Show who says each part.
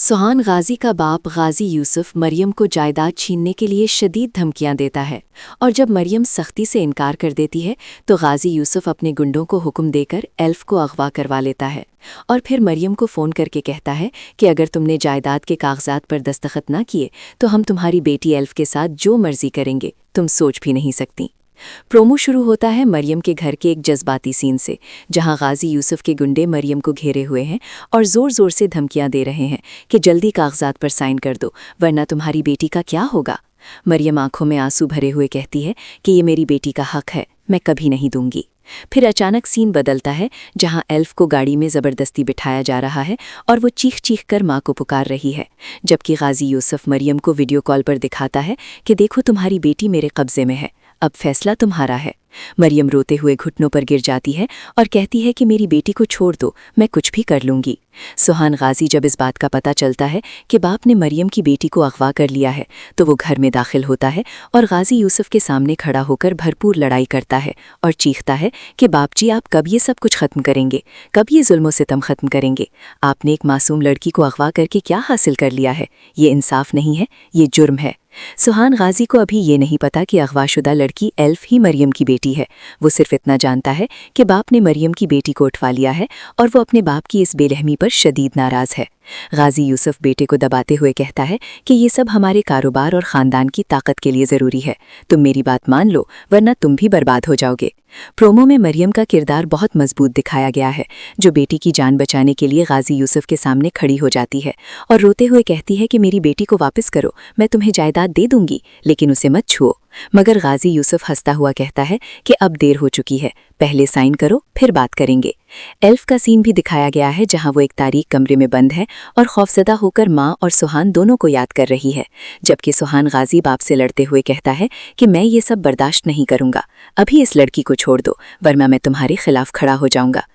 Speaker 1: सुहान गाजी का बाप गाजी यूसुफ मरियम को जायदाद छीनने के लिए शदीद धमकियां देता है और जब मरियम सख्ती से इनकार कर देती है तो गाजी यूसुफ अपने गुंडों को हुक्म देकर एल्फ को अगवा करवा लेता है और फिर मरियम को फ़ोन करके कहता है कि अगर तुमने जायदाद के कागजात पर दस्तखत ना किए तो हम तुम्हारी बेटी एल्फ के साथ जो मर्जी करेंगे, तुम सोच भी नहीं सकती। प्रोमो शुरू होता है मरियम के घर के एक जज्बाती सीन से, जहां गाजी यूसुफ के गुंडे मरियम को घेरे हुए हैं और ज़ोर ज़ोर से धमकियां दे रहे हैं कि जल्दी कागजात पर साइन कर दो वरना तुम्हारी बेटी का क्या होगा। मरियम आंखों में आंसू भरे हुए कहती है कि ये मेरी बेटी का हक है, मैं कभी नहीं दूंगी। फिर अचानक सीन बदलता है जहां एल्फ को गाड़ी में ज़बरदस्ती बिठाया जा रहा है और वो चीख चीख कर माँ को पुकार रही है, जबकि गाजी यूसुफ मरियम को वीडियो कॉल पर दिखाता है कि देखो तुम्हारी बेटी मेरे कब्जे में है, अब फैसला तुम्हारा है। मरियम रोते हुए घुटनों पर गिर जाती है और कहती है कि मेरी बेटी को छोड़ दो, मैं कुछ भी कर लूंगी। सुहान गाजी जब इस बात का पता चलता है कि बाप ने मरियम की बेटी को अगवा कर लिया है तो वो घर में दाखिल होता है और गाजी यूसुफ के सामने खड़ा होकर भरपूर लड़ाई करता है और चीखता है कि बाप जी आप कब ये सब कुछ ख़त्म करेंगे, कब ये जुल्म सितम ख़त्म करेंगे। आपने एक मासूम लड़की को अगवा करके क्या हासिल कर लिया है, ये इंसाफ नहीं है, ये जुर्म है। सुहान गाजी को अभी ये नहीं पता कि अगवाशुदा लड़की एल्फ ही मरियम की बेटी है। वो सिर्फ इतना जानता है कि बाप ने मरियम की बेटी को उठवा लिया है और वो अपने बाप की इस बेरहमी पर शदीद नाराज़ है। गाजी यूसुफ बेटे को दबाते हुए कहता है कि ये सब हमारे कारोबार और ख़ानदान की ताकत के लिए ज़रूरी है, तुम मेरी बात मान लो वरना तुम भी बर्बाद हो जाओगे। प्रोमो में मरियम का किरदार बहुत मजबूत दिखाया गया है, जो बेटी की जान बचाने के लिए गाजी यूसुफ के सामने खड़ी हो जाती है और रोते हुए कहती है कि मेरी बेटी को वापस करो, मैं तुम्हें जायदाद दे दूंगी लेकिन उसे मत छुओ। मगर गाजी यूसुफ हंसता हुआ कहता है कि अब देर हो चुकी है, पहले साइन करो फिर बात करेंगे। एल्फ का सीन भी दिखाया गया है जहां वो एक तारीक कमरे में बंद है और खौफजदा होकर माँ और सुहान दोनों को याद कर रही है, जबकि सुहान गाजी बाप से लड़ते हुए कहता है कि मैं ये सब बर्दाश्त नहीं करूंगा, अभी इस लड़की को छोड़ दो वरना मैं तुम्हारे खिलाफ खड़ा हो जाऊंगा।